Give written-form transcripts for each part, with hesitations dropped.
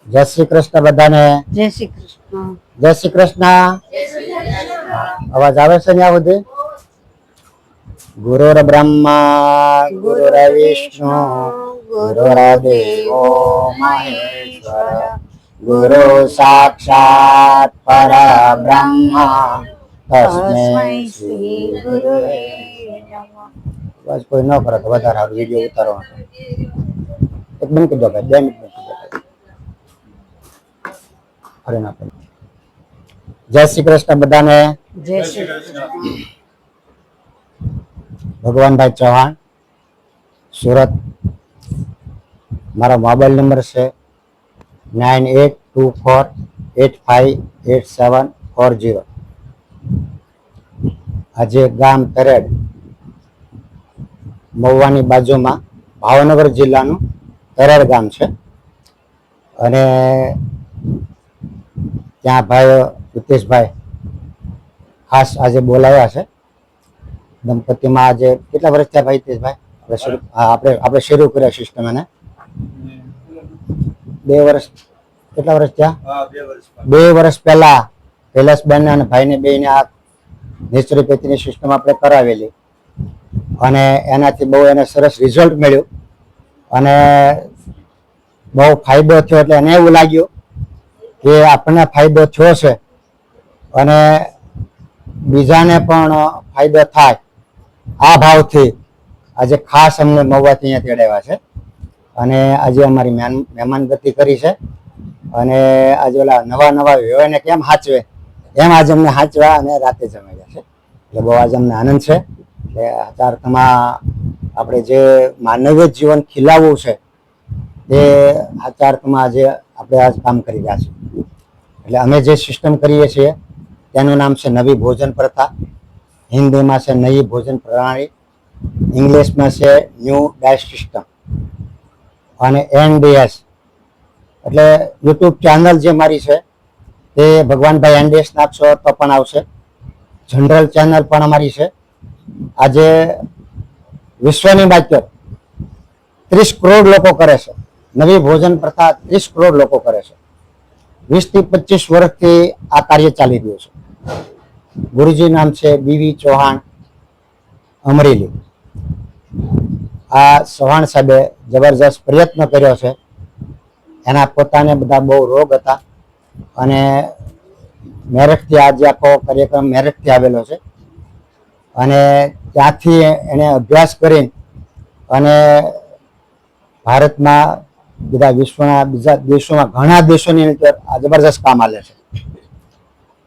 જય શ્રી કૃષ્ણ બધાને. જય શ્રી કૃષ્ણ. જય શ્રી કૃષ્ણ. અવાજ આવે છે ને આ બધી? ગુરુર બ્રહ્મા ગુરુર વિષ્ણુ ગુરુર્દેવો મહેશ્વર ગુરુ સાક્ષાત પરબ્રહ્મ તસ્મૈ શ્રી ગુરુવે નમઃ. બસ કોઈ ન કરે તો વધારે સારું. વિડીયો ઉતારવાનો એક મિનિટ કીધો ભાઈ, 2 મિનિટ કીધો. અરે ના, જય શ્રી કૃષ્ણ બધાને. જય શ્રી કૃષ્ણ. ભગવાનભાઈ ચૌહાણ, સુરત. મારો મોબાઈલ નંબર છે 9824858740. આજે ગામ તરેડ, મહુવાની બાજુમાં, ભાવનગર જિલ્લાનું તરેડ ગામ છે. અને ત્યાં ભાઈ હિતેશભાઈ ખાસ આજે બોલાવ્યા છે. દંપતીમાં આજે કેટલા વર્ષ થયા ભાઈ હિતેશભાઈ? આપણે શરૂ કર્યા સિસ્ટમ એને 2 વર્ષ. કેટલા વર્ષ થયા? 2 વર્ષ પહેલા કૈલાસબેન અને ભાઈને બેને આ નેચરોપેથીની સિસ્ટમ આપણે કરાવેલી અને એનાથી બહુ એને સરસ રિઝલ્ટ મળ્યું અને બહુ ફાયદો થયો. એટલે એને એવું લાગ્યું કે આપણને ફાયદો થયો છે અને બીજાને પણ ફાયદો થાય. આ ભાવથી આજે ખાસ અમને મહુવાથી અહીંયા તેડાવ્યા છે અને આજે અમારી મહેમાનગતિ કરી છે. અને આજે ઓલા નવા વ્યવહારને કેમ સાચવે એમ આજે અમને સાચવા અને રાતે જમાડ્યા છે. એટલે બહુ આજે અમને આનંદ છે. એટલે અર્થમાં આપણે જે માનવીય જીવન ખીલાવવું છે એ અર્થમાં આજે આપણે આ કામ કરી રહ્યા છીએ. એટલે અમે જે સિસ્ટમ કરીએ છીએ તેનું નામ છે નવી ભોજન પ્રથા. હિન્દીમાં છે નવી ભોજન પ્રણાલી, ઇંગ્લિશમાં છે ન્યૂ ડાયટ સિસ્ટમ અને NDS. એટલે યુટ્યુબ ચેનલ જે મારી છે તે ભગવાનભાઈ NDS નાખશો તો પણ આવશે. જનરલ ચેનલ પણ અમારી છે. આજે વિશ્વની બાતચીત 30 કરોડ લોકો કરે છે. નવી ભોજન પ્રથા 30 કરોડ લોકો કરે છે. 20 થી 25 વર્ષથી આ કાર્ય ચાલી રહ્યું છે. ગુરુજી નામ છે બીવી ચૌહાણ, અમરેલી. આ ચૌહાણ સાહેબે જબરજસ્ત પ્રયત્ન કર્યો છે. એના પોતાને બધા બહુ રોગ હતા અને મેરઠથી આજે આખો કાર્યક્રમ મેરઠથી આવેલો છે અને ત્યાંથી એને અભ્યાસ કરી અને ભારતમાં બધા વિશ્વના બીજા દેશોમાં ઘણા દેશોની અંદર આ જબરજસ્ત કામ આલે છે.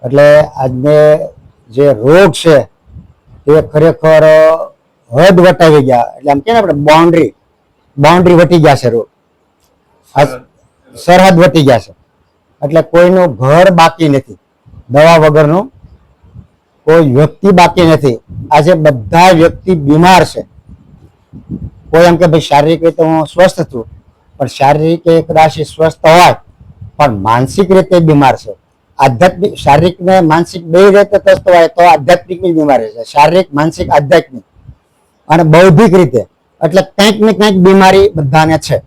એટલે આજને જે રોગ છે તે ખરેખર હદ વટાવી ગયા. એટલે આમ કે ને આપણે બાઉન્ડ્રી વટી ગયા છે. રોગ સરહદ વટી ગયા છે. એટલે કોઈનું ઘર બાકી નથી, દવા વગરનું કોઈ વ્યક્તિ બાકી નથી. આજે બધા વ્યક્તિ બીમાર છે. કોઈ એમ કે ભાઈ શારીરિક રીતે હું સ્વસ્થ છું, પણ શારીરિક કદાચ સ્વસ્થ હોય પણ માનસિક રીતે બીમાર છે. આધ્યાત્મિક, શારીરિક ને માનસિક બે રીતે સ્વસ્થ હોય તો આધ્યાત્મિકની બીમારી છે. શારીરિક, માનસિક, આધ્યાત્મિક અને બૌદ્ધિક રીતે. એટલે કંઈક ને કંઈક બીમારી બધાને છે.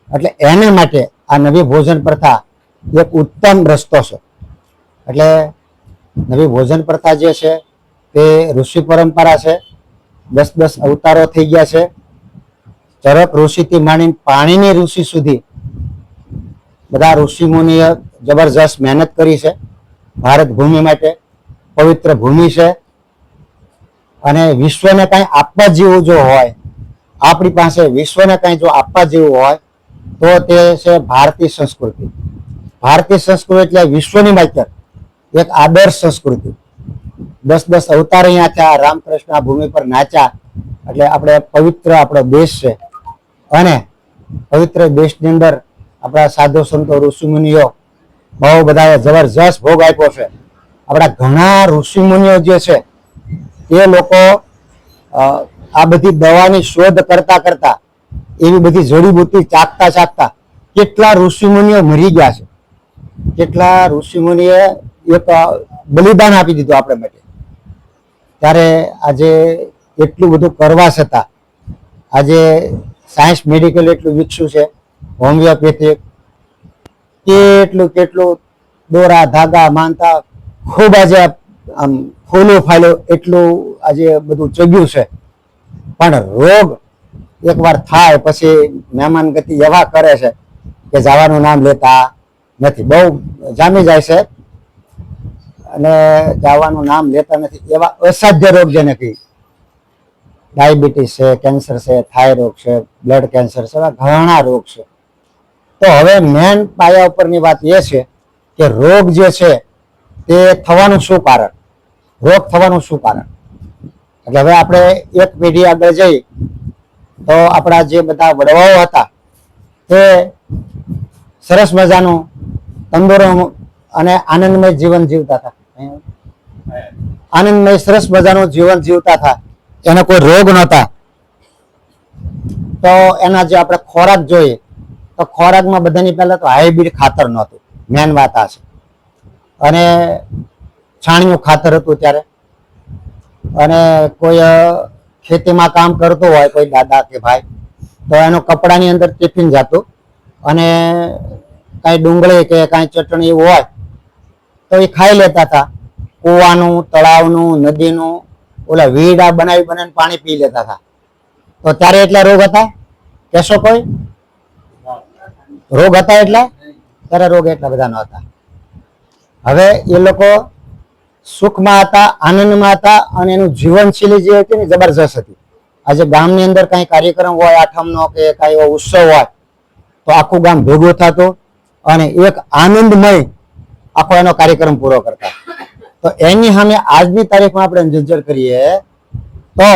એટલે એને માટે આ નવી ભોજન પ્રથા એક ઉત્તમ રસ્તો છે. એટલે નવી ભોજન પ્રથા જે છે તે ઋષિ પરંપરા છે. 10 અવતારો થઈ ગયા છે. ચરક ઋષિથી માંડીને પાણીની ઋષિ સુધી બધા ઋષિ મુનિએ જબરજસ્ત મહેનત કરી છે. ભારત ભૂમિ માટે પવિત્ર ભૂમિ છે અને વિશ્વને કંઈ આપવા જેવું જો હોય, આપણી પાસે વિશ્વને કંઈ જો આપવા જેવું હોય તો તે છે ભારતીય સંસ્કૃતિ. ભારતીય સંસ્કૃતિ એટલે વિશ્વની માત્ર એક આદર્શ સંસ્કૃતિ. 10 અવતાર અહીંયા થયા. રામકૃષ્ણ આ ભૂમિ પર નાચ્યા. એટલે આપણે પવિત્ર આપણો દેશ છે અને પવિત્ર દેશની અંદર આપણા સાધુ સંતો ઋષિમુનિઓ બહુ બધા જબરજસ્ત ભોગ આપ્યો છે. આપણા ઘણા ઋષિમુનિઓ જે છે એ લોકો આ બધી દવાની શોધ કરતા એવી બધી જડીબુટ્ટી ચાખતા કેટલા ઋષિમુનિઓ મરી ગયા છે. કેટલા ઋષિમુનિએ એક બલિદાન આપી દીધું આપણે માટે. ત્યારે આજે એટલું બધું કરવા છતાં આજે સાયન્સ મેડિકલ એટલું વિકસ્યું છે. હોમિયોપેથિક કેટલું કેટલું દોરા ધાગા માનતા ખૂબ આજે આમ ફૂલું ફાલ્યું એટલું આજે બધું ચગ્યું છે. પણ રોગ એકવાર થાય પછી મહેમાન ગતિ એવા કરે છે કે જવાનું નામ લેતા નથી, બહુ જામી જાય છે અને જવાનું નામ લેતા નથી. એવા અસાધ્ય રોગ જેને કહી, ડાયાબિટીસ છે, કેન્સર છે, થાઇરોઇડ છે, બ્લડ કેન્સર છે, એવા ઘણા રોગ છે. તો હવે મેન પાયા ઉપરની વાત એ છે કે રોગ જે છે તે થવાનું શું કારણ, રોગ થવાનું શું કારણ. એટલે હવે આપણે એક પેઢી આગળ જઈ તો આપણા જે બધા વડવાઓ હતા તે સરસ મજાનું તંદુરસ્ત અને આનંદમય જીવન જીવતા હતા. આનંદમય સરસ મજાનું જીવન જીવતા હતા, એને કોઈ રોગ નહોતા. તો એના જે આપણે ખોરાક જોઈએ તો ખોરાકમાં બધાની પહેલા તો હાઇબ્રિડ ખાતર નહોતું, મેન વાત આ છે. અને છાણિયું ખાતર હતું ત્યારે. અને કોઈ ખેતીમાં કામ કરતો હોય કોઈ દાદા કે ભાઈ તો એનું કપડાની અંદર ટિફિન જતું અને કાંઈ ડુંગળી કે કાંઈ ચટણી એવું હોય તો એ ખાઈ લેતા હતા. કૂવાનું, તળાવનું, નદીનું ઓલા વીડા બનાવી બનાવીને પાણી પી લેતા હતા. તો ત્યારે એટલા રોગ હતા કહેશો કોઈ? રોગ હતા એટલા? ત્યારે રોગ એટલા બધા નહોતા. હવે એ લોકો સુખમાં હતા, આનંદમાં હતા અને એનું જીવનશૈલી જે હતી ને જબરજસ્ત હતી. આજે ગામની અંદર કાંઈ કાર્યક્રમ હોય, આઠમનો કે કાંઈ એવો ઉત્સવ હોય તો આખું ગામ ભેગું થતું અને એક આનંદમય આખો એનો કાર્યક્રમ પૂરો કરતા. તો એની સામે આજની તારીખમાં આપણે નજર કરીએ તો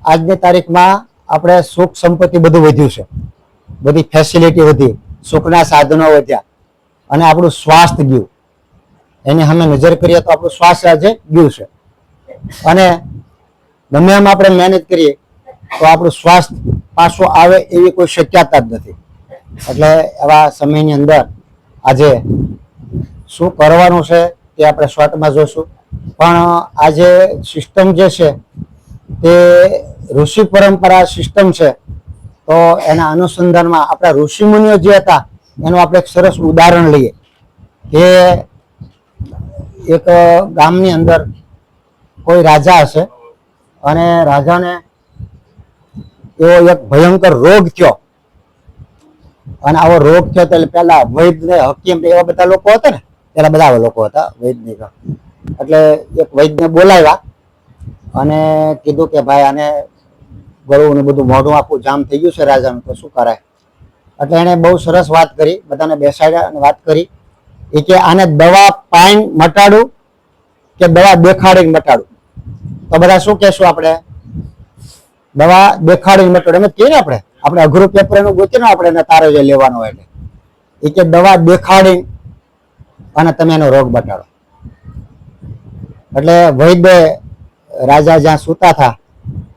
આજની તારીખમાં આપણે સુખ સંપત્તિ બધું વધ્યું છે, બધી ફેસિલિટી વધી, સુખના સાધનો વધ્યા અને આપણું સ્વાસ્થ્ય ગયું. એની સામે નજર કરીએ તો આપણું સ્વાસ્થ્ય આજે ગયું છે. અને ગમે એમ આપણે મહેનત કરીએ તો આપણું સ્વાસ્થ્ય પાછું આવે એવી કોઈ શક્યતા જ નથી. એટલે એવા સમયની અંદર આજે શું કરવાનું છે તે આપણે શોર્ટમાં જોઈશું. પણ આજે સિસ્ટમ જે છે તે ઋષિ પરંપરા સિસ્ટમ છે. તો એના અનુસંધાનમાં આપણા ઋષિમુનિઓ જે હતા એનું આપણે એક સરસ ઉદાહરણ લઈએ કે એક ગામની અંદર કોઈ રાજા હશે અને રાજાને એવો એક ભયંકર રોગ થયો. અને આવો રોગ થયો એટલે પેલા વૈદ્ય હકીમ એવા બધા લોકો હતા ને, પેલા બધા લોકો હતા વૈદિક. એટલે એક વૈદ્યને બોલાવ્યા અને કીધું કે ભાઈ આને ગળું ને બધું મોઢું આખું જામ થઈ ગયું છે રાજાનું, તો શું કરાય. એટલે એને બહુ સરસ વાત કરી, બધાને બેસાડ્યા અને વાત કરી એ કે આને દવા પાઈને મટાડું કે દવા દેખાડીને મટાડું. તો બધા શું કહેશું આપણે? દવા દેખાડીને મટાડું. એમ કહીએ ને આપણે અઘરું પેપર એનું ગોતીએ ને આપણે એને તારે જે લેવાનો હોય એટલે એ કે દવા દેખાડી અને તમે એનો રોગ મટાડો. એટલે વૈદ્ય રાજા જ્યાં સૂતા હતા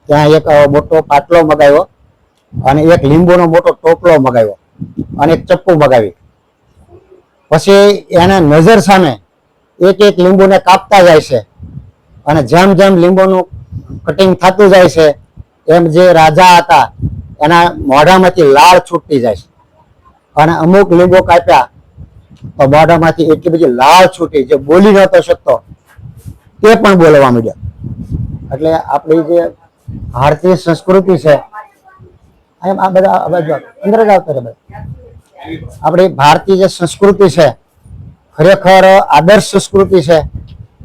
ત્યાં એક મોટો પાટલો મગાવ્યો અને એક લીંબુનો મોટો ટોપલો મગાવ્યો અને એક ચપ્પુ મગાવી. પછી એને નજર સામે એક એક લીંબુને કાપતા જાય છે અને જેમ જેમ લીંબુનું કટિંગ થતું જાય છે એમ જે રાજા હતા એના મોઢામાંથી લાળ છૂટતી જાય છે. અને અમુક લીંબુ કાપ્યા તો મોઢામાંથી એટલી બધી લાળ છૂટી જે બોલી નહોતો શકતો તે પણ બોલવા માંડ્યા. એટલે આપણી જે ભારતીય સંસ્કૃતિ છે આ બધા અંદર જ આવતા રહે. આપણી ભારતીય જે સંસ્કૃતિ છે ખરેખર આદર્શ સંસ્કૃતિ છે.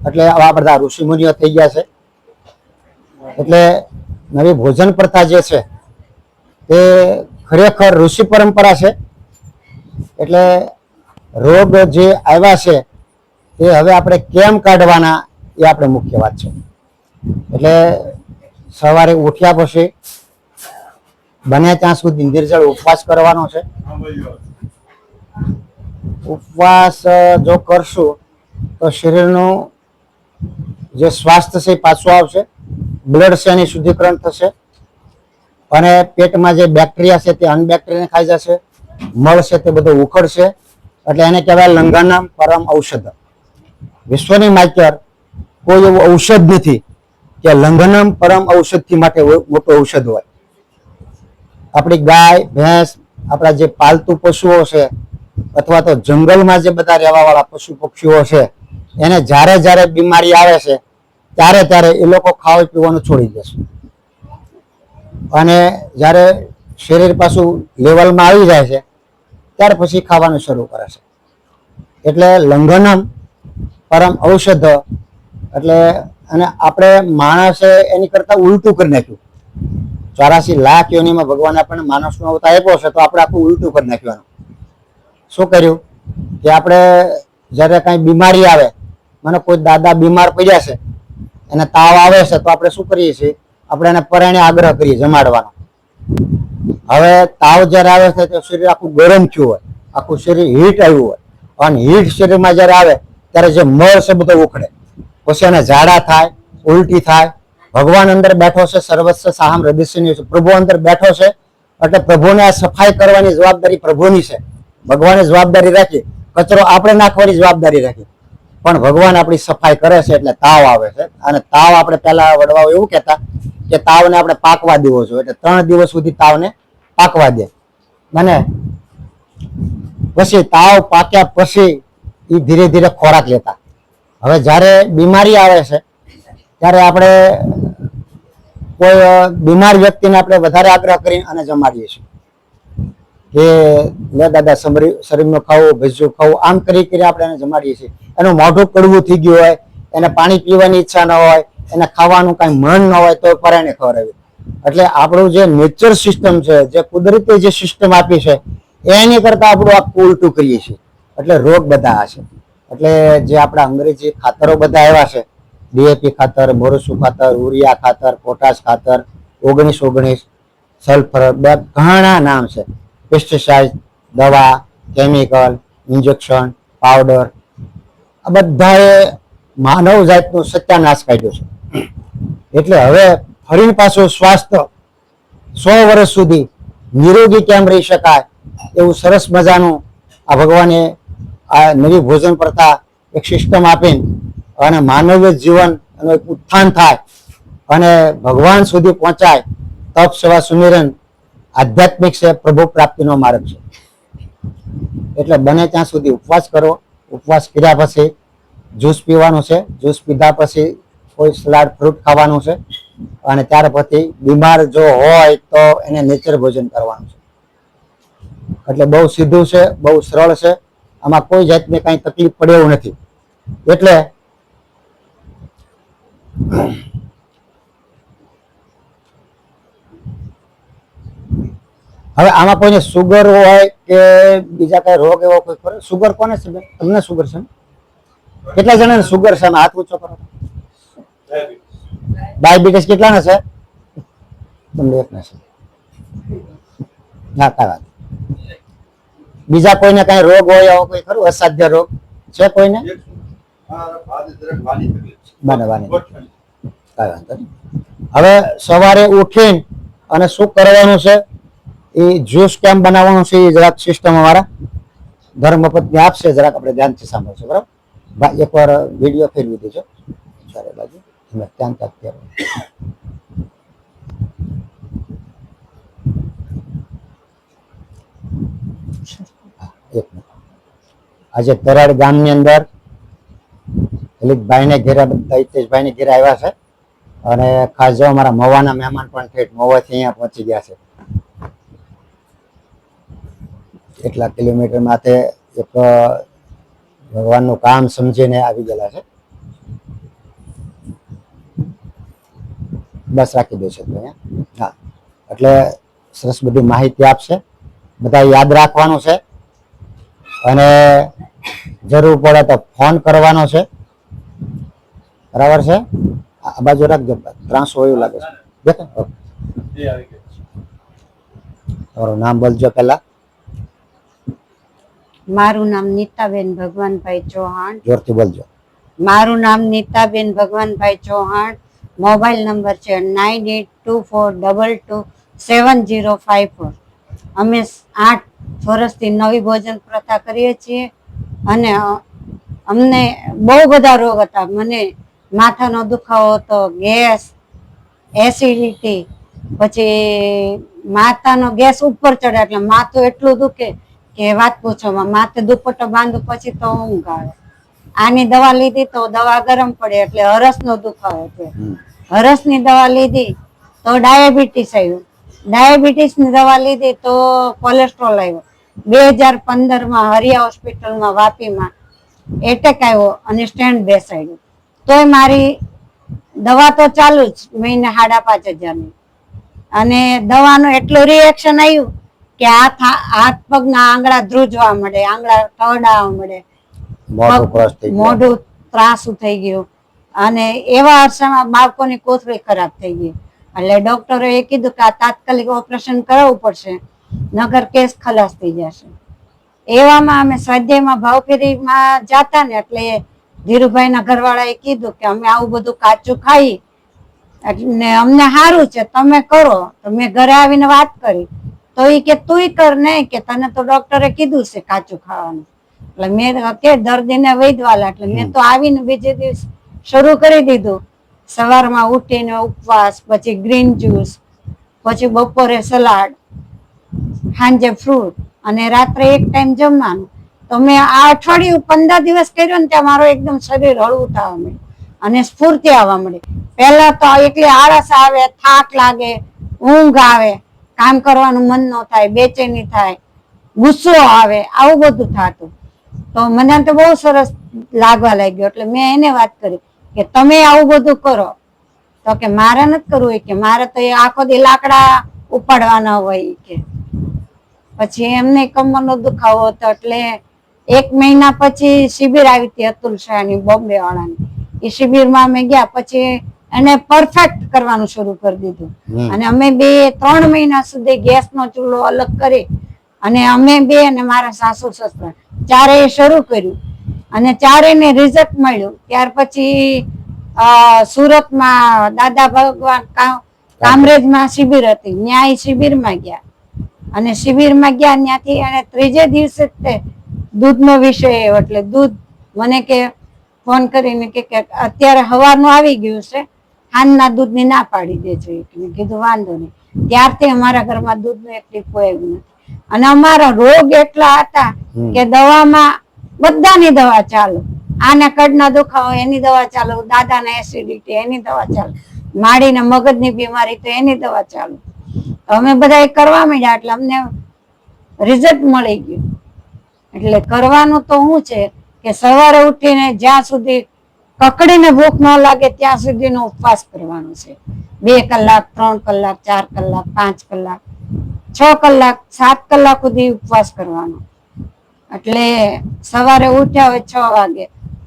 એટલે આવા બધા ઋષિ મુનિઓ થઈ ગયા છે. એટલે નવી ભોજન પ્રથા જે છે તે ખરેખર ઋષિ પરંપરા છે. એટલે રોગ જે આવ્યા છે તે હવે આપણે કેમ કાઢવાના એ આપણે મુખ્ય વાત છે. એટલે સવારે ઉઠ્યા પછી બને ત્યાં સુધી નિર્જળ ઉપવાસ કરવાનો છે. ઉપવાસ જો કરશું તો શરીરનું જે સ્વાસ્થ્ય છે એ પાછું આવશે, બ્લડ છે એની શુદ્ધિકરણ થશે અને પેટમાં જે બેક્ટેરિયા છે તે અનબેક્ટેરિયા ખાઈ જશે, મળ છે તે બધું ઉખડશે. એટલે એને કહેવાય લંઘનમ પરમ ઔષધ. વિશ્વની માત્ર કોઈ એવું ઔષધ નથી કે લંઘનમ પરમ ઔષધથી માટે મોટું ઔષધ હોય. આપણી ગાય ભેંસ આપણા જે પાલતુ પશુઓ છે અથવા તો જંગલમાં જે બધા રહેવા વાળા પશુ પક્ષીઓ છે એને જ્યારે જ્યારે બીમારી આવે છે ત્યારે ત્યારે એ લોકો ખાવા પીવાનું છોડી દેશે અને જ્યારે શરીર પાછું લેવલમાં આવી જાય છે ત્યાર પછી ખાવાનું શરૂ કરે છે. એટલે લંઘનમ પરમ ઔષધ એટલે અને આપણે માણસે એની કરતા ઉલટું કરી નાખ્યું. 84 લાખ યોનિમાં ભગવાન આપણને માણસનો અવતાર આપ્યો છે તો આપણે આખું ઉલટું કરી નાખ્યું. શું કર્યું કે આપણે જ્યારે કાંઈ બીમારી આવે, મને કોઈ દાદા બીમાર પડ્યા છે એને તાવ આવે છે તો આપણે શું કરીએ છીએ, આપણે એને પરાણે આગ્રહ કરીએ જમાડવાનો. હવે તાવ જ્યારે આવે છે તો શરીર આખું ગરમ થયું હોય, આખું શરીર હીટ આવ્યું હોય અને હીટ શરીરમાં જ્યારે આવે ત્યારે જે મળ છે બધો ઉખડે, પછી એને ઝાડા થાય, ઉલટી થાય. ભગવાન અંદર બેઠો છે, સર્વસ્વ સાહમ હૃદયની પ્રભુ અંદર બેઠો છે એટલે પ્રભુને આ સફાઈ કરવાની જવાબદારી પ્રભુની છે. ભગવાને જવાબદારી રાખી, કચરો આપણે નાખવાની જવાબદારી રાખી, પણ ભગવાન આપણી સફાઈ કરે છે એટલે તાવ આવે છે. અને તાવ આપણે પહેલા વડવાઓ એવું કહેતા કે તાવને આપણે પાકવા દેવો જોઈએ, એટલે 3 દિવસ સુધી તાવને પાકવા દે. અને પછી તાવ પાક્યા પછી એ ધીરે ધીરે ખોરાક લેતા. હવે જ્યારે બીમારી આવે છે ત્યારે આપણે કોઈ બીમાર વ્યક્તિને આપણે વધારે આગ્રહ કરીને અને જમાડીએ છીએ કે લે દાદા શરીરનું ખાવું, ભેજું ખાવું, આમ કરી આપણે એને જમાડીએ છીએ. એનું મોઢું કડવું થઈ ગયું હોય, એને પાણી પીવાની ઈચ્છા ન હોય, એને ખાવાનું કાંઈ મન ન હોય તો પરાણે ખવડાવી. એટલે આપણું જે નેચર સિસ્ટમ છે, જે કુદરતી જે સિસ્ટમ આપી છે એની કરતા આપણું આખું ઉલટું કરીએ છીએ એટલે રોગ બધા હશે. એટલે જે આપણા અંગ્રેજી ખાતરો બધા આવ્યા છે, ડીએપી ખાતર, મોરસુ ખાતર, યુરિયા ખાતર, પોટાશ ખાતર, 19-19, સલ્ફર, ઘણા નામ છે. પેસ્ટિસાઇડ, દવા, કેમિકલ, ઇન્જેક્શન, પાવડર, આ બધાએ માનવ જાતનું સત્યાનાશ કાઢ્યો છે. એટલે હવે ફરી પાછું સ્વાસ્થ્ય 100 વર્ષ સુધી નિરોગી કેમ રહી શકાય એવું સરસ મજાનું આ ભગવાને આ નવી ભોજન પ્રથા એક સિસ્ટમ આપીને અને માનવીય જીવન એનું એક ઉત્થાન થાય અને ભગવાન સુધી પહોંચાય. તપ, સેવા, સુમિરન આધ્યાત્મિક છે, પ્રભુ પ્રાપ્તિનો માર્ગ છે. એટલે બને ત્યાં સુધી ઉપવાસ કરો. ઉપવાસ કર્યા પછી જ્યુસ પીવાનું છે, જ્યુસ પીધા પછી કોઈ સલાડ ફ્રૂટ ખાવાનું છે અને ત્યાર પછી બીમાર જો હોય તો એને નેચર ભોજન કરવાનું છે. એટલે બહુ સીધું છે, બહુ સરળ છે, આમાં કોઈ જાતની કાંઈ તકલીફ પડે એવું નથી. એટલે હવે આમાં કોઈને સુગર હોય કે બીજા કઈ રોગ એવો કોઈ ખરો? સુગર કોને છે? તમને સુગર છે? કેટલા જણાને સુગર છે? હાથ ઊંચો કરો. ડાયાબિટીસ કેટલાને છે? તમને એકને છે. ના, કાંઈ વાત. બીજા કોઈને કઈ રોગ હોય એવો કોઈ ખરું? અસાધ્ય રોગ છે કોઈને? બને કાંઈ વાંધો નહીં. હવે સવારે ઉઠીને અને શું કરવાનું છે એ જ્યુસ કેમ બનાવવાનું છે એ જરાક સિસ્ટમ અમારા ધર્મપત્ની આપશે, જરાક આપણે ધ્યાનથી સાંભળશું. બરાબર? એકવાર વિડીયો ફેરવી દેજો ચારે બાજુ, ધ્યાન રાખજો. આજે તરાડ ગામની અંદર લલિતભાઈને ઘેરે, હિતેશભાઈને ઘેરે આવ્યા છે અને ખાસ જો અમારા મવાના મહેમાન પણ ઠેઠ મવાથી અહીંયા પહોંચી ગયા છે. એટલા કિલોમીટર માથે એક ભગવાનનું કામ સમજીને આવી ગયેલા છે. બસ રાખી દેશે અહીંયા. હા, એટલે સરસ બધી માહિતી આપશે. બધા યાદ રાખવાનું છે અને જરૂર પડે તો ફોન કરવાનો છે. બરાબર છે? આ બાજુ રાખજો, ત્રાસ હોય એવું લાગે છે. દેખો તમારું નામ બોલજો પહેલા. મારું નામ નીતાબેન ભગવાનભાઈ ચૌહાણ. જોરથી બોલજો. મારું નામ નીતાબેન ભગવાનભાઈ ચૌહાણ. મોબાઈલ નંબર છે 9824227054. અમે 8 વર્ષથી નવી ભોજન પ્રથા કરીએ છીએ અને અમને બહુ બધા રોગ હતા. મને માથાનો દુખાવો હતો, ગેસ, એસિડિટી, પછી માથાનો ગેસ ઉપર ચડે એટલે માથું એટલું દુખે કે વાત પૂછોમાં. માથે દુપટ્ટો બાંધું પછી તો ઊંઘ આવે. આની દવા લીધી તો દવા ગરમ પડે એટલે હરસનો દુખાવો થયો. હરસની દવા લીધી તો ડાયાબિટીસ આવ્યું. ડાયાબિટીસની દવા લીધી તો કોલેસ્ટ્રોલ આવ્યો. 2015માં હરિયા હોસ્પિટલમાં વાપીમાં એટેક આવ્યો અને સ્ટેન્ડ બેસાડ્યું. તોય મારી દવા તો ચાલુ જ, મહિને 5,500ની. અને દવાનું એટલું રિએક્શન આવ્યું કે હાથ પગના આંગળા ધ્રુજવા મળે, આંગળા ટળાવા મળે, મોઢું ત્રાસું થઈ ગયું. અને એવા અરસામાં બાળકોની કોથળી ખરાબ થઈ ગઈ. એટલે ડોક્ટરે એ કીધું કે આ તાત્કાલિક ઓપરેશન કરાવવું પડશે, નગર કેસ ખલાસ થઈ જશે. એવામાં અમે સ્વાધ્યાયમાં ભાવફેરીમાં જાતા ને એટલે ધીરુભાઈના ઘરવાળાએ કીધું કે અમે આવું બધું કાચું ખાઈ એટલે અમને સારું છે, તમે કરો. તો મેં ઘરે આવીને વાત કરી તો એ કે તુંય કર નહીં, કે તને તો ડોક્ટરે કીધું છે કાચું ખાવાનું. એટલે મેં કે દર્દીને વૈદવાલા એટલે મેં તો આવીને બીજે દિવસ શરૂ કરી દીધું. સવારમાં ઉઠીને ઉપવાસ, પછી ગ્રીન જ્યુસ, પછી બપોરે સલાડ, સાંજે ફ્રૂટ અને રાત્રે એક ટાઈમ જમવાનું. તો મેં આ અઠવાડિયું 15 દિવસ કર્યું ને ત્યાં મારું એકદમ શરીર હળવું થવા મળ્યું અને સ્ફૂર્તિ આવવા મળી. પહેલા તો એટલી આળસ આવે, થાક લાગે, ઊંઘ આવે, કામ કરવાનું મન ન થાય, બેચેની થાય, ગુસ્સો આવે, આવું બધું થતું. તો મને તો બહુ સરસ લાગવા લાગ્યો. એટલે મેં એને વાત કરી કે તમે આવું બધું કરો. તો કે મારે નથી કરવું, કે મારે તો એ આખો દી લાકડા ઉપાડવાના હોય કે. પછી એમને કમરનો દુખાવો હતો એટલે 1 મહિના પછી શિબિર આવી હતી અતુલ શાહની, બોમ્બે વાળાની. એ શિબિરમાં અમે ગયા પછી એને પરફેક્ટ કરવાનું શરૂ કરી દીધું. અને અમે 2-3 મહિના સુધી ગેસનો ચૂલો અલગ કરી અને અમે બે અને મારા સાસુ સસરા ચારેય શરૂ કર્યું અને ચારેયને રિઝલ્ટ મળ્યું. ત્યાર પછી સુરતમાં દાદા ભગવાન કામરેજમાં શિબિર હતી, ન્યાય શિબિરમાં ગયા અને શિબિરમાં ગયા ત્યાંથી અને 3જે દિવસે તે દૂધનો વિષય આવ્યો. એટલે દૂધ મને કે ફોન કરીને કે અત્યારે સવારનું આવી ગયું છે, હાનના દૂધની ના પાડી દેજો. મેં કીધું વાંધો નહીં. ત્યારથી અમારા ઘરમાં દૂધનું એક ટીપું આવ્યું નથી. અને અમારા રોગ એટલા હતા કે દવામાં બધાની દવા ચાલુ. આને કડના દુખાવો એની દવા ચાલુ, દાદાને એસિડિટી એની દવા ચાલુ, માડીને મગજની બીમારી તો એની દવા ચાલુ. અમે બધા કરવા માંડ્યા એટલે અમને રિઝલ્ટ મળી ગયું. એટલે કરવાનું તો શું છે કે સવારે ઉઠીને જ્યાં સુધી કકડીને ભૂખ ન લાગે ત્યાં સુધીનો ઉપવાસ કરવાનો છે. 2 કલાક, 3 કલાક, 4 કલાક, 5 કલાક, 6 કલાક, 7 કલાક સુધી ઉપવાસ કરવાનો. એટલે સવારે ઉઠ્યા હોય 6 વાગે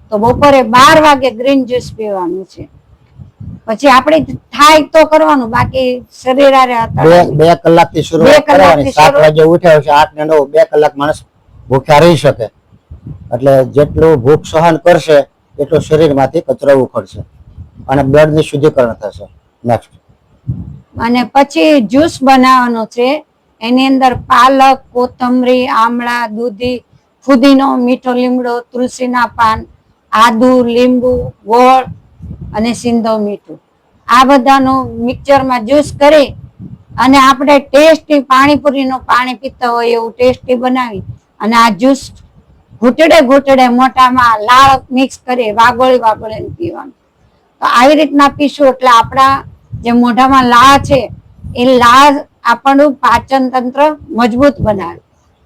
તો બપોરે 12 વાગે ગ્રીન જ્યુસ પીવાનું છે. પછી આપણે થાય તો કરવાનું, બાકી શરીર આરે હતા 2 કલાકથી શરૂઆત કરવાની. 7 વાગે ઉઠ્યા છે 8 ને 9 2 કલાક માણસ ભૂખ્યા રહી શકે. એટલે જેટલું ભૂખ સહન કરશે એટલું શરીરમાંથી કચરો ઉખડશે અને બ્લડની શુદ્ધિકરણ થશે. નેક્સ્ટ અને પછી જ્યુસ બનાવવાનો છે. એની અંદર પાલક, કોથમરી, આમળા, દૂધી, ફુદીનો, મીઠો લીમડો, તુલસીના પાન, આદુ, લીંબુ, ગોળ અને સિંધો મીઠું, આ બધાનું મિક્સરમાં જ્યુસ કરી અને આપણે ટેસ્ટી પાણીપુરીનું પાણી પીતા હોય એવું ટેસ્ટી બનાવી અને આ જ્યુસ ઘૂંટડે મોઢામાં લાળ મિક્સ કરી વાગોળીને પીવાનું. તો આવી રીતના પીશું એટલે આપણા જે મોઢામાં લાળ છે એ લાળ આપણું પાચન તંત્ર મજબૂત બનાવે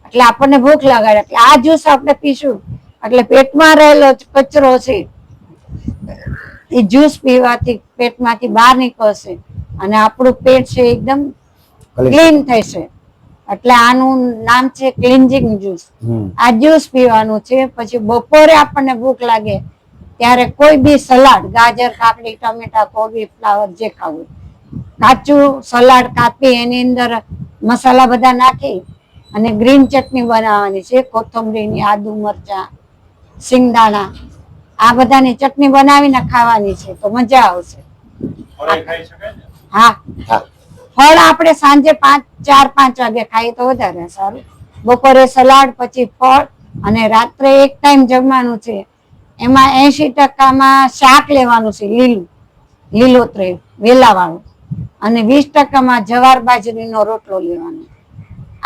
એટલે આપણને ભૂખ લગાડે. એટલે આ જ્યુસ આપણે પીશું એટલે પેટમાં રહેલો કચરો છે એ જ્યુસ પીવાથી પેટમાંથી બહાર નીકળશે અને આપણું પેટ છે એકદમ ક્લીન થશે. એટલે આનું નામ છે ક્લિન્જિંગ જ્યુસ. આ જ્યુસ પીવાનું છે. પછી બપોરે આપણને ભૂખ લાગે ત્યારે કોઈ બી સલાડ, ગાજર, કાકડી, ટમેટા, કોબી, ફ્લાવર જે ખાવું, કાચું સલાડ કાપી એની અંદર મસાલા બધા નાખી અને ગ્રીન ચટણી બનાવવાની છે. કોથમરીની, આદુ, મરચા, સિંગદાણા આ બધાની ચટણી બનાવીને ખાવાની છે તો મજા આવશે. હા, ફળ આપણે સાંજે 4-5 વાગે ખાઈએ તો વધારે સારું. બપોરે સલાડ, પછી ફળ અને રાત્રે એક ટાઈમ જમવાનું છે. એમાં 80% શાક લેવાનું છે, લીલોતરી વેલા વાળું, અને 20% જવાર બાજરીનો રોટલો લેવાનો.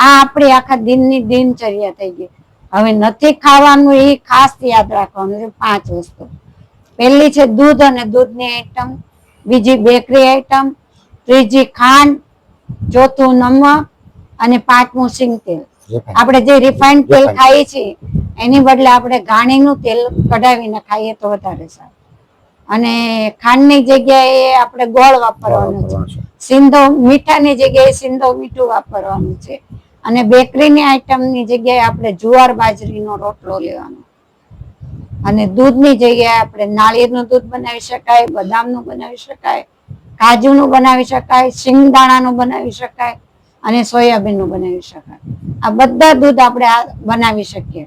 આ આપણી આખા દિનની દિનચર્યા થઈ ગઈ. હવે નથી ખાવાનું એ ખાસ યાદ રાખવાનું છે. 5 વસ્તુ. પહેલી છે દૂધ અને દૂધની આઈટમ, બીજી બેકરી આઈટમ, ત્રીજી ખાંડ, ચોથું નમક અને પાંચમું સિંગ તેલ. આપણે જે રિફાઇન્ડ તેલ ખાઈએ છીએ એની બદલે આપણે ઘાણીનું તેલ કઢાવીને ખાઈએ તો વધારે સારું. અને ખાંડની જગ્યાએ આપણે ગોળ વાપરવાનો છે. સિંધો મીઠાની જગ્યાએ સિંધો મીઠું વાપરવાનું છે. અને બેકરીની આઈટમની જગ્યાએ આપણે જુવાર બાજરીનો રોટલો લેવાનો. અને દૂધની જગ્યાએ આપણે નાળિયેરનું દૂધ બનાવી શકાય, બદામનું બનાવી શકાય, કાજુનું બનાવી શકાય, સિંગદાણાનું બનાવી શકાય અને સોયાબીનનું બનાવી શકાય. આ બધા દૂધ આપણે બનાવી શકીએ.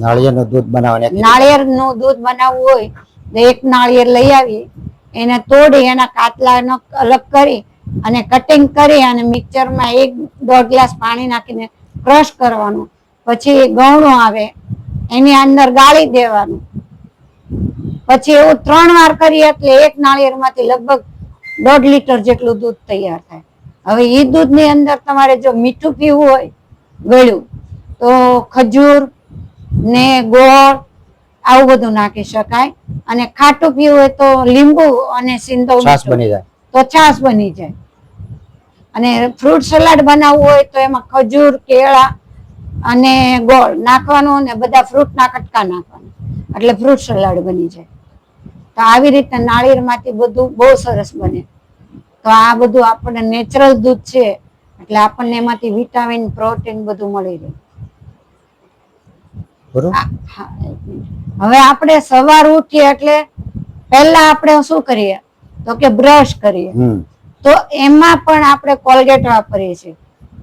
નાળિયેરનું દૂધ બનાવવાની નાળિયેરનું દૂધ બનાવવું હોય તો એક નાળિયેર લઈ આવી, એને તોડી એના કાતલાનો અલગ કરી અને કટિંગ કરી અને મિક્સરમાં 1-1.5 ગ્લાસ પાણી નાખીને ક્રશ કરવાનું. પછી ગૌણું આવે એની અંદર ગાળી દેવાનું. પછી એવું 3 વાર કરીએ એટલે એક નાળિયેરમાંથી લગભગ 1.5 લીટર જેટલું દૂધ તૈયાર થાય. હવે એ દૂધની અંદર તમારે જો મીઠું પીવું હોય ગળ્યું તો ખજૂર ને ગોળ આવું બધું નાખી શકાય. અને ખાટું પીવું હોય તો લીંબુ અને સિંધો છાશ બની જાય તો છાશ બની જાય. અને ફ્રૂટ સલાડ બનાવવું હોય તો એમાં ખજૂર, કેળા અને ગોળ નાખવાનું અને બધા ફ્રૂટના કટકા નાખવાના એટલે ફ્રૂટ સલાડ બની જાય. તો આવી રીતે નાળિયેરમાંથી બધું બહુ સરસ બને. તો આ બધું આપણને નેચરલ દૂધ છે એટલે આપણને એમાંથી વિટામિન, પ્રોટીન બધું મળી રહે. હવે આપણે સવાર ઉઠીએ એટલે પહેલા આપણે શું કરીએ તો કે બ્રશ કરીએ. તો એમાં પણ આપણે કોલગેટ વાપરીએ છીએ.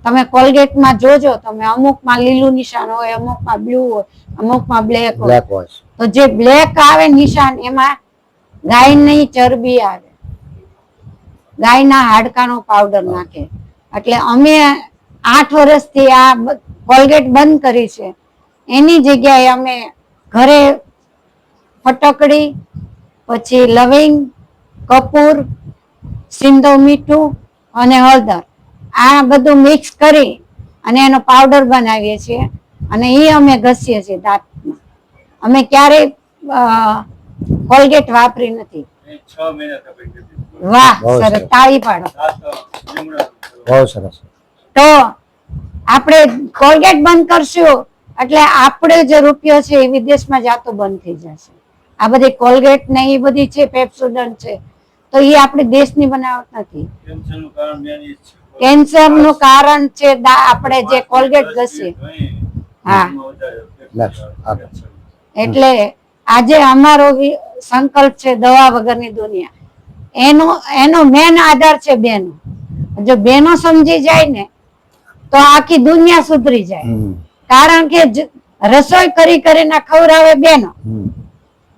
તમે કોલગેટમાં જોજો, તમે અમુકમાં લીલું નિશાન હોય, અમુકમાં બ્લુ હોય, અમુકમાં બ્લેક હોય. તો જે બ્લેક આવે નિશાન એમાં ગાયની ચરબી આવે, ગાયના હાડકાનો પાવડર નાખે. એટલે અમે 8 વર્ષથી આ કોલગેટ બંધ કરી છે. એની જગ્યાએ અમે ઘરે ફટકડી, પછી લવિંગ, કપૂર, સિંધો મીઠું અને હળદર આ બધું મિક્સ કરી અને એનો પાવડર બનાવીએ છીએ અને એ અમે ઘસીએ છીએ દાંતમાં. અમે ક્યારેય કોલગેટ વાપરી નથી. 6 મહિના વાહ, સરસ, તાળી પાડો. બહુ સરસ. તો આપણે કોલગેટ બંધ કરશું એટલે આપણો જે રૂપિયો છે એ વિદેશમાં જાતો બંધ થઈ જશે. આ બધી કોલગેટ ને એ બધી છે પેપ્સોડન્ટ છે તો એ આપણી દેશની બનાવટ નથી. કેન્સરનું કારણ છે આપણે જે કોલગેટ ઘસીએ. હા, એટલે આજે અમારો સંકલ્પ છે દવા વગરની દુનિયા. એનો મેન આધાર છે બહેનો. જો બહેનો સમજી જાય ને તો આખી દુનિયા સુધરી જાય. કારણ કે રસોઈ કરી કરીને ખવડાવે બહેનો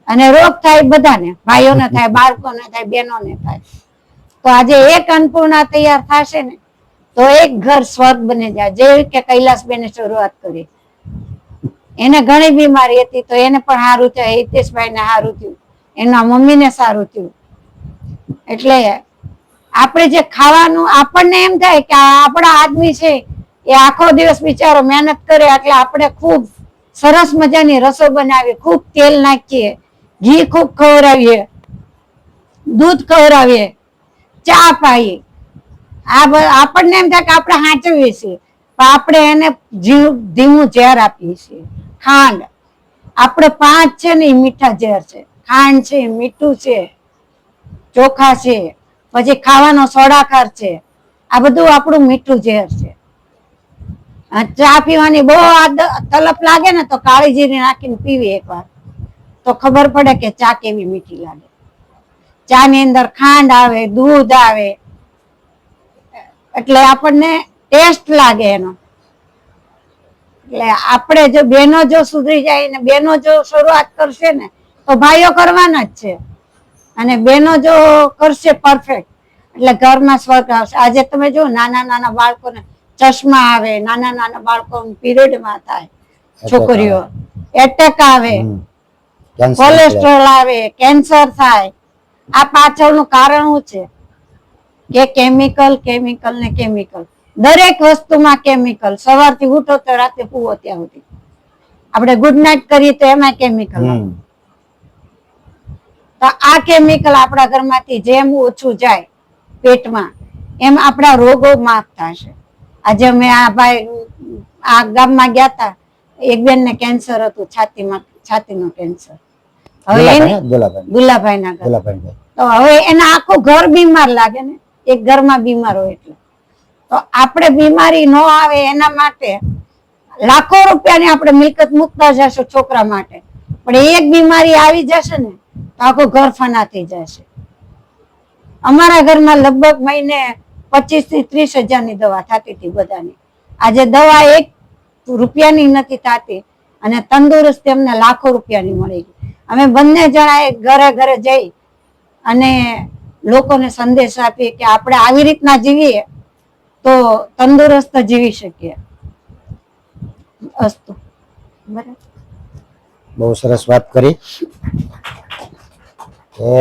અને રોગ થાય બધાને, ભાઈઓને થાય, બાળકોને થાય, બહેનોને થાય. તો આજે એક અન્નપૂર્ણા તૈયાર થશે ને તો એક ઘર સ્વર્ગ બની જાય. જેવી કે કૈલાસબેને શરૂઆત કરી. એને ઘણી બીમારી હતી તો એને પણ સારું થયું, હિતેશભાઈને સારું થયું, એના મમ્મીને સારું થયું. એટલે આપણે જે ખાવાનું આપણને એમ થાય કે આપણા આદમી છે એ આખો દિવસ બિચારો મહેનત કરે એટલે આપણે ખૂબ સરસ મજાની રસોઈ બનાવીએ, ખૂબ તેલ નાખીએ, ઘી ખૂબ ખવડાવીએ, દૂધ ખવડાવીએ, ચા પાઈએ. આપણને એમ થાય કે આપણે સાચવીએ છીએ પણ આપણે એને ધીમું ઝેર આપીએ છીએ. ખાંડ આપણે 5 છે ને એ મીઠા ઝેર છે. ખાંડ છે, મીઠું છે, ચોખા છે, પછી ખાવાનો સોડાખાર છે. આ બધું આપણું મીઠું ઝેર છે. ચા પીવાની બહુ તલપ લાગે ને તો કાળી જીરી નાખીને પીવી એકવાર તો ખબર પડે કે ચા કેવી મીઠી લાગે. ચા ની અંદર ખાંડ આવે, દૂધ આવે એટલે આપણને ટેસ્ટ લાગે એનો. એટલે આપણે જો બહેનો જો સુધરી જાય ને બહેનો જો શરૂઆત કરશે ને તો ભાઈઓ કરવાના જ છે. અને બહેનો જો કરશે પરફેક્ટ એટલે ઘરમાં સ્વર્ગ આવશે. આજે તમે જો નાના નાના બાળકોને ચશ્મા આવે, નાના નાના બાળકો પીરિયડમાં થાય, છોકરીઓ એટેક આવે, કોલેસ્ટ્રોલ આવે, કેન્સર થાય. આ પાછળનું કારણ શું છે કે કેમિકલ, કેમિકલ ને કેમિકલ. દરેક વસ્તુમાં કેમિકલ. સવારથી ઉઠો તો રાતે પૂવો ત્યાં સુધી આપણે ગુડ નાઇટ કરીએ તો એમાં કેમિકલ. તો આ કેમિકલ આપણા ઘરમાંથી જેમ ઓછું જાય પેટમાં એમ આપણા રોગો માફ થશે. આજે અમે આ ભાઈ આ ગામમાં ગયા હતા, એક બેન ને કેન્સર હતું, છાતીનું કેન્સર. હવે દુલાભાઈ ના ઘર, તો હવે એના આખું ઘર બીમાર લાગે ને, એક ઘરમાં બીમાર હોય એટલે. તો આપણે બીમારી ન આવે એના માટે લાખો રૂપિયાની આપણે મિલકત મૂકતા જશું છોકરા માટે, પણ એક બીમારી આવી જશે ને તો આખું ઘર ફના થઈ જશે. અમારા ઘરમાં લગભગ મહિને 25 થી 30 હજારની દવા થતી હતી બધાની. આજે દવા 1 રૂપિયાની નથી થતી અને તંદુરસ્તી અમને લાખો રૂપિયાની મળી ગઈ. અમે બંને જણાએ ઘરે ઘરે જઈ અને લોકોને સંદેશ આપીએ કે આપણે આવી રીતના જીવીએ તો તંદુરસ્ત જીવી શકીએ. અસ્તુ. બરાબર, બહુ સરસ વાત કરી કે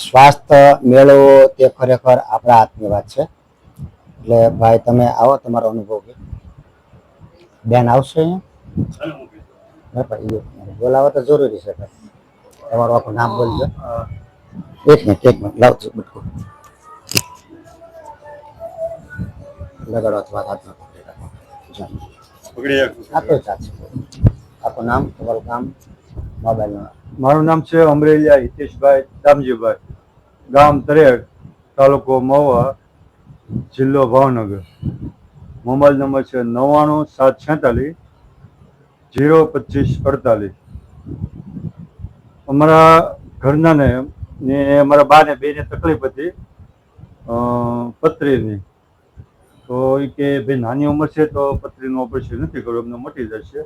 સ્વાસ્થ્ય મેળવવો તે ખરેખર આપણા હાથની વાત છે. એટલે ભાઈ તમે આવો, તમારો અનુભવ કે બેન આવશે અહીંયા બોલાવો તો જરૂરી છે. તમારું આખું નામ બોલજો. એક મિનિટ લાવજો બટકું લગાડો અથવા હાથમાં પકડી રાખજો. આપો ચાલશે. આપનું નામ, તમારું કામ, મોબાઈલ નંબર. મારું નામ છે અમરેલિયા હિતેશભાઈ દામજીભાઈ, ગામ તરેડ, તાલુકો મહુવા, જિલ્લો ભાવનગર. મોબાઈલ નંબર છે 99 746 025 48. અમારા ઘરનાને ને અમારા બાને બેને તકલીફ હતી પથરીની. તો એ કે ભાઈ નાની ઉંમર છે તો પથરીનું ઓપરેશન નથી કરવું, અમને મટી જશે.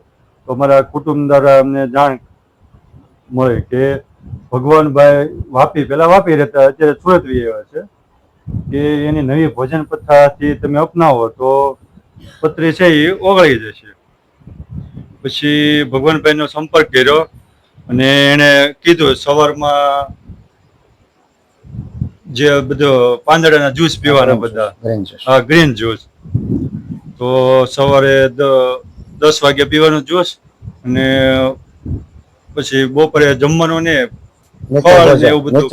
તો અમારા કુટુંબ દ્વારા અમને જાણ મળે કે ભગવાનભાઈ વાપી, પહેલા વાપી રહેતા, અત્યારે સુરત વી આવ્યા છે, કે એની નવી ભોજન પથ્થાથી તમે અપનાવો તો પથરી છે એ ઓગળી જશે. પછી ભગવાનભાઈનો સંપર્ક કર્યો અને એણે કીધું સવારમાં જે બધો પાંદડાના જ્યુસ પીવાના બધા, હા ગ્રીન જ્યુસ. તો સવારે 10 વાગે પીવાનું જ્યુસ અને પછી બપોરે જમવાનું ને ફળ ને એવું બધું,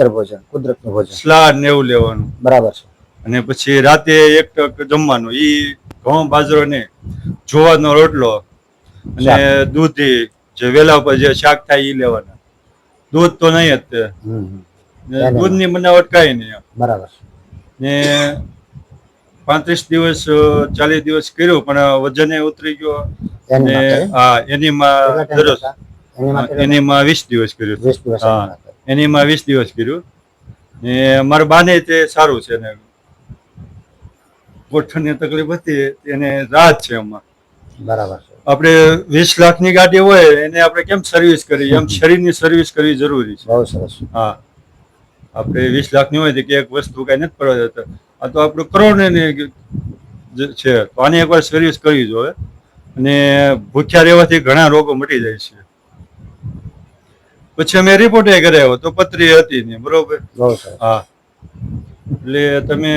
કુદરતનું ભોજન, સલાડ ને એવું લેવાનું. બરાબર છે. અને પછી રાતે 1 ટક જમવાનું, ઈ ઘઉં બાજરો ને જુવારનો રોટલો અને દૂધી, જે વેલા ઉપર જે શાક થાય ઈ લેવાના. દૂધ તો નહીં જ તે, દૂધની બનાવટ કાંઈ નહીં. બરાબર ને 35 દિવસ 40 દિવસ કર્યું પણ વજન ઉતરી ગયો. અને હા એનીમાં 20 દિવસ કર્યું. હા એનીમાં 20 દિવસ કર્યું. ને મારા બાને તે સારું છે ને, ગોઠણની તકલીફ હતી એને રાહત છે એમાં. બરાબર છે. આપણે 20 લાખની ગાડી હોય એને આપણે કેમ સર્વિસ કરીએ, એમ શરીરની સર્વિસ કરવી જરૂરી છે. બહુ સરસ. હા આપણે 20 લાખની હોય તો કે એક વસ્તુ કઈ નથી કરવા જતા, આ તો આપણું કરોડની છે. તો આની એકવાર સર્વિસ કરવી જોઈએ. અને ભૂખ્યા રહેવાથી ઘણા રોગો મટી જાય છે. પછી અમે રિપોર્ટ કરાવ્યો તો પથરી હતી નહીં, બરોબર. હા એટલે તમે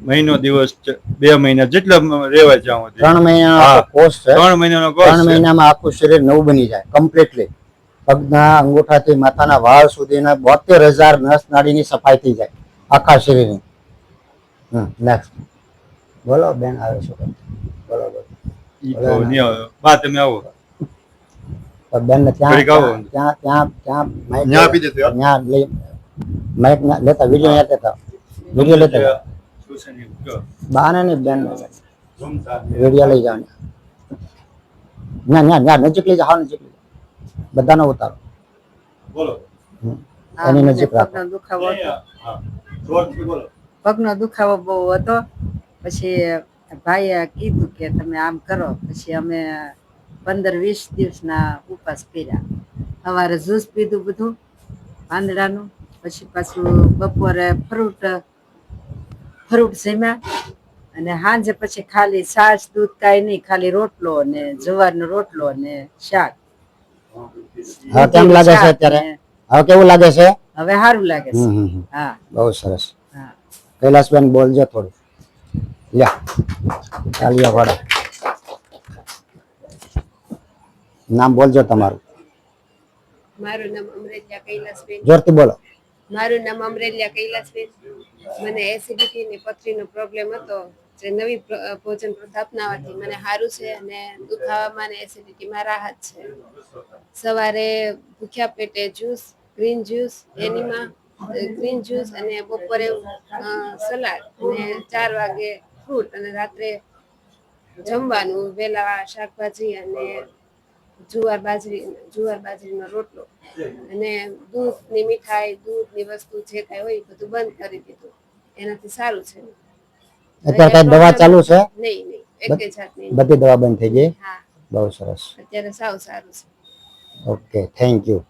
મહિનો દિવસ 2 મહિના જેટલા રહેવાય ત્યાં 3 મહિનાનો કોર્સ છે. 3 મહિનાનો કોર્સ. 3 મહિનામાં આખું શરીર નવું બની જાય કમ્પ્લીટલી. પગના અંગૂઠાથી માથાના વાળ સુધીના 72,000 નસ નાડીની સફાઈ થઈ જાય આખા શરીરની. નેક્સ્ટ બોલો બેન આવે છે. બોલો બા તમે આવો. બેન ને ત્યાં માઇક લેતા વિડીયો લેતા બાને ને બેન વિડીયો લઈ જાવ. નજીક લઈ જાઓ, નજીક લઈ બધાનો ઉતારો. બોલો. એની નજીક રાખો. પગનો દુખાવો બહુ હતો. પછી ભાઈએ કીધું કે તમે આમ કરો. પછી અમે 15-20 દિવસના ઉપવાસ કર્યા. સવારે જ્યુસ પીધું બધું પાંદડાનું, પછી પાછું બપોરે ફ્રૂટ જમ્યા અને સાંજે પછી ખાલી છાશ દૂધ કાંઈ નહીં, ખાલી રોટલો અને જવારનો રોટલો અને શાક. હવે કેમ લાગે છે અત્યારે? હવે કેવું લાગે છે? હવે સારું લાગે છે. હા બહુ સરસ. હા કૈલાસબેન બોલજો થોડું. લ્યો તાળીઓ પાડો. નામ બોલજો તમારું, મારું નામ અમરેલિયા કૈલાસબેન. જોરથી બોલો. મારું નામ અમરેલિયા કૈલાસબેન. મને એસિડિટી ને પથરીનો પ્રોબ્લેમ હતો, જે નવી ભોજન પ્રથા અપનાવવાથી મને સારું છે અને દુખાવામાં અને એસિડિટીમાં રાહત છે. સવારે ભૂખ્યા પેટે juice, green juice, enema green juice અને બપોરે સલાડ અને 4 વાગે ફ્રૂટ અને રાત્રે જમવાનું વેલા શાકભાજી અને જુવાર બાજરીનો રોટલો અને દૂધની મીઠાઈ, દૂધની વસ્તુ જે કાંઈ હોય એ બધું બંધ કરી દીધું. એનાથી સારું છે. અત્યારે કઈ દવા ચાલુ છે? નહીં, એક જાતની. બધી દવા બંધ થઈ ગઈ? હા, બહુ સરસ. અત્યારે સાવ સારું છે. Okay, thank you.